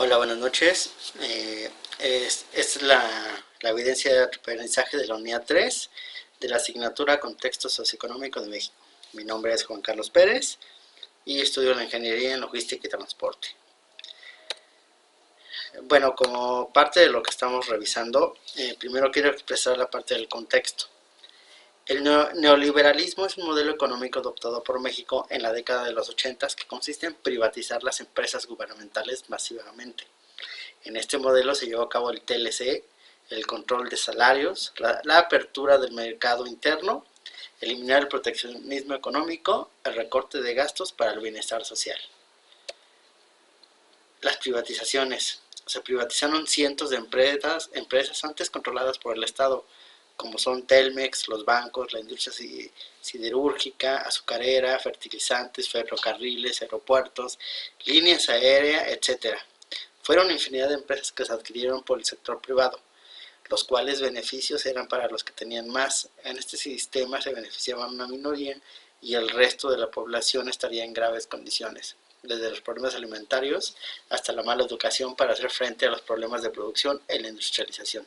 Hola, buenas noches. Esta es la evidencia de aprendizaje de la unidad 3 de la asignatura Contexto Socioeconómico de México. Mi nombre es Juan Carlos Pérez y estudio la Ingeniería en Logística y Transporte. Bueno, como parte de lo que estamos revisando, primero quiero expresar la parte del contexto. El neoliberalismo es un modelo económico adoptado por México en la década de los 80 que consiste en privatizar las empresas gubernamentales masivamente. En este modelo se llevó a cabo el TLC, el control de salarios, la apertura del mercado interno, eliminar el proteccionismo económico, el recorte de gastos para el bienestar social. Las privatizaciones. Se privatizaron cientos de empresas antes controladas por el Estado, como son Telmex, los bancos, la industria siderúrgica, azucarera, fertilizantes, ferrocarriles, aeropuertos, líneas aéreas, etc. Fueron infinidad de empresas que se adquirieron por el sector privado, los cuales beneficios eran para los que tenían más. En este sistema se beneficiaban una minoría y el resto de la población estaría en graves condiciones, desde los problemas alimentarios hasta la mala educación para hacer frente a los problemas de producción y la industrialización.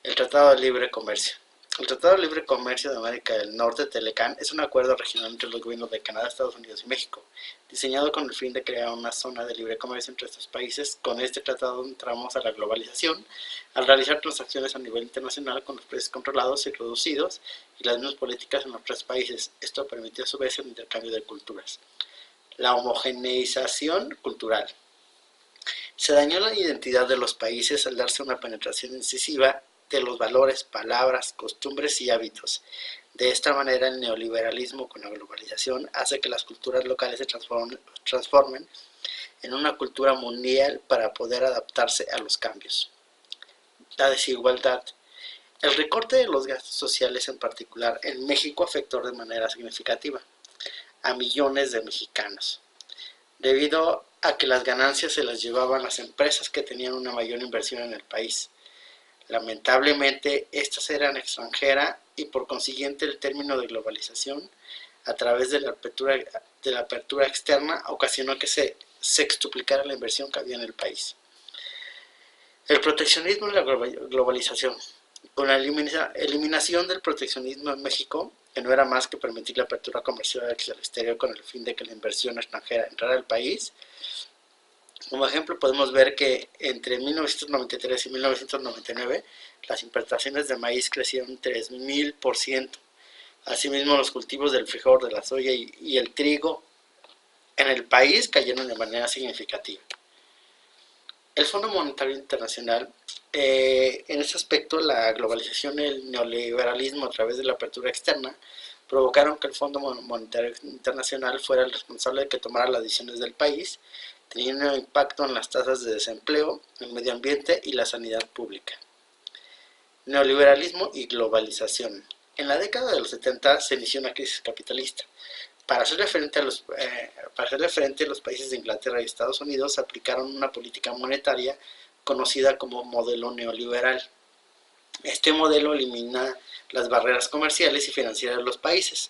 El Tratado de Libre Comercio. El Tratado de Libre Comercio de América del Norte, TELECAN, es un acuerdo regional entre los gobiernos de Canadá, Estados Unidos y México, diseñado con el fin de crear una zona de libre comercio entre estos países. Con este tratado entramos a la globalización, al realizar transacciones a nivel internacional con los precios controlados y reducidos y las mismas políticas en los tres países. Esto permitió a su vez el intercambio de culturas. La homogeneización cultural. Se dañó la identidad de los países al darse una penetración incisiva de los valores, palabras, costumbres y hábitos. De esta manera, el neoliberalismo con la globalización hace que las culturas locales se transformen en una cultura mundial para poder adaptarse a los cambios. La desigualdad. El recorte de los gastos sociales en particular en México afectó de manera significativa a millones de mexicanos, debido a que las ganancias se las llevaban las empresas que tenían una mayor inversión en el país. Lamentablemente, estas eran extranjeras y por consiguiente el término de globalización, a través de la apertura externa, ocasionó que se sextuplicara la inversión que había en el país. El proteccionismo y la globalización. Con la eliminación del proteccionismo en México, que no era más que permitir la apertura comercial hacia el exterior con el fin de que la inversión extranjera entrara al país. Como ejemplo, podemos ver que entre 1993 y 1999 las importaciones de maíz crecieron 3000%. Asimismo, los cultivos del frijol, de la soya y el trigo en el país cayeron de manera significativa. El Fondo Monetario Internacional, en este aspecto, la globalización y el neoliberalismo a través de la apertura externa provocaron que el Fondo Monetario Internacional fuera el responsable de que tomara las decisiones del país, teniendo un impacto en las tasas de desempleo, el medio ambiente y la sanidad pública. Neoliberalismo y globalización. En la década de los 70 se inició una crisis capitalista. Para hacerle frente, los países de Inglaterra y Estados Unidos aplicaron una política monetaria conocida como modelo neoliberal. Este modelo elimina las barreras comerciales y financieras de los países.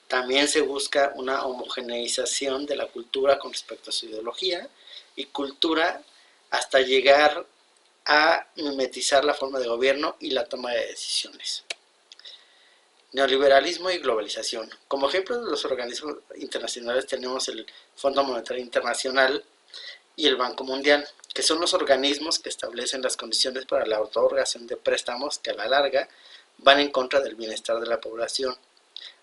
También se busca una homogeneización de la cultura con respecto a su ideología y cultura hasta llegar a mimetizar la forma de gobierno y la toma de decisiones. Neoliberalismo y globalización. Como ejemplo de los organismos internacionales tenemos el Fondo Monetario Internacional y el Banco Mundial, que son los organismos que establecen las condiciones para la otorgación de préstamos que a la larga van en contra del bienestar de la población.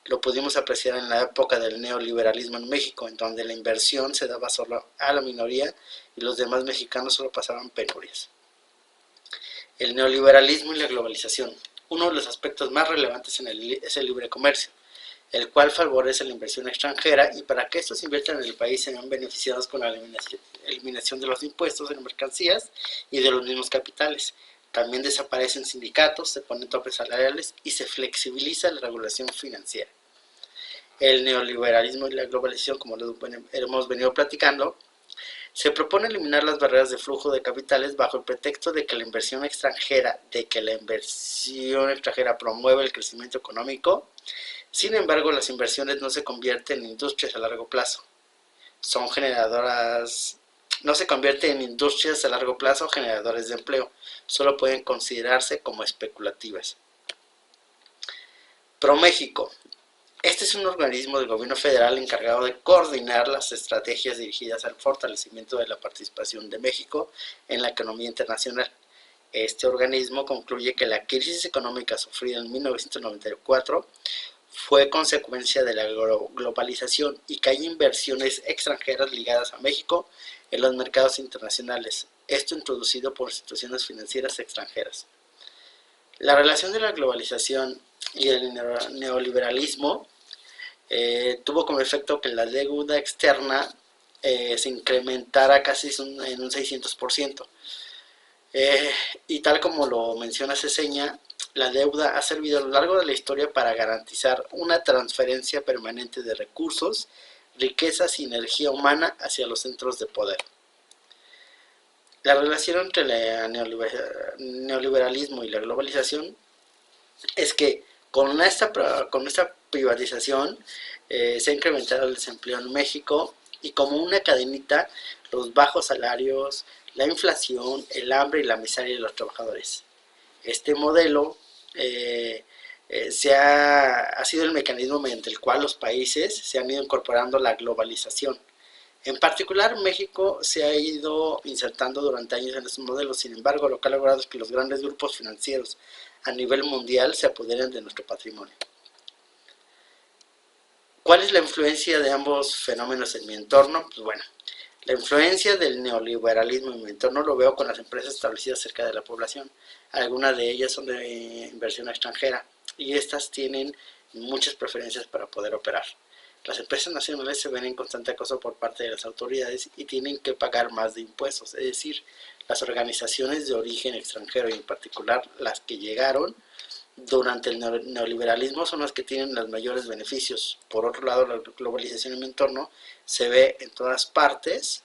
Lo pudimos apreciar en la época del neoliberalismo en México, en donde la inversión se daba solo a la minoría y los demás mexicanos solo pasaban penurias. El neoliberalismo y la globalización. Uno de los aspectos más relevantes es el libre comercio, el cual favorece la inversión extranjera y para que estos inviertan en el país se ven beneficiados con la eliminación de los impuestos en mercancías y de los mismos capitales. También desaparecen sindicatos, se ponen topes salariales y se flexibiliza la regulación financiera. El neoliberalismo y la globalización, como lo hemos venido platicando, se propone eliminar las barreras de flujo de capitales bajo el pretexto de que la inversión extranjera promueve el crecimiento económico. Sin embargo, las inversiones no se convierten en industrias a largo plazo. Son generadoras No se convierte en industrias a largo plazo generadores de empleo, solo pueden considerarse como especulativas. ProMéxico. Este es un organismo del gobierno federal encargado de coordinar las estrategias dirigidas al fortalecimiento de la participación de México en la economía internacional. Este organismo concluye que la crisis económica sufrida en 1994 fue consecuencia de la globalización y que hay inversiones extranjeras ligadas a México en los mercados internacionales, esto introducido por instituciones financieras extranjeras. La relación de la globalización y el neoliberalismo tuvo como efecto que la deuda externa se incrementara casi en un 600%. Y tal como lo menciona Ceseña, la deuda ha servido a lo largo de la historia para garantizar una transferencia permanente de recursos, riquezas y energía humana hacia los centros de poder. La relación entre el neoliberalismo y la globalización es que con esta privatización se ha incrementado el desempleo en México y como una cadenita, los bajos salarios, la inflación, el hambre y la miseria de los trabajadores. Este modelo ha sido el mecanismo mediante el cual los países se han ido incorporando a la globalización. En particular, México se ha ido insertando durante años en estos modelos. Sin embargo, lo que ha logrado es que los grandes grupos financieros a nivel mundial se apoderen de nuestro patrimonio. ¿Cuál es la influencia de ambos fenómenos en mi entorno? Pues bueno, la influencia del neoliberalismo en mi entorno lo veo con las empresas establecidas cerca de la población. Algunas de ellas son de inversión extranjera y estas tienen muchas preferencias para poder operar. Las empresas nacionales se ven en constante acoso por parte de las autoridades y tienen que pagar más de impuestos, es decir, las organizaciones de origen extranjero y en particular las que llegaron durante el neoliberalismo son las que tienen los mayores beneficios. Por otro lado, la globalización en mi entorno se ve en todas partes,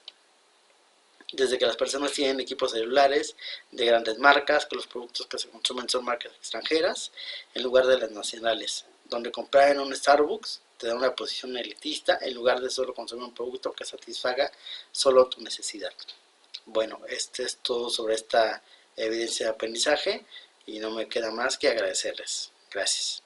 desde que las personas tienen equipos celulares de grandes marcas, que los productos que se consumen son marcas extranjeras, en lugar de las nacionales, donde comprar en un Starbucks te da una posición elitista, en lugar de solo consumir un producto que satisfaga solo tu necesidad. Bueno, este es todo sobre esta evidencia de aprendizaje y no me queda más que agradecerles. Gracias.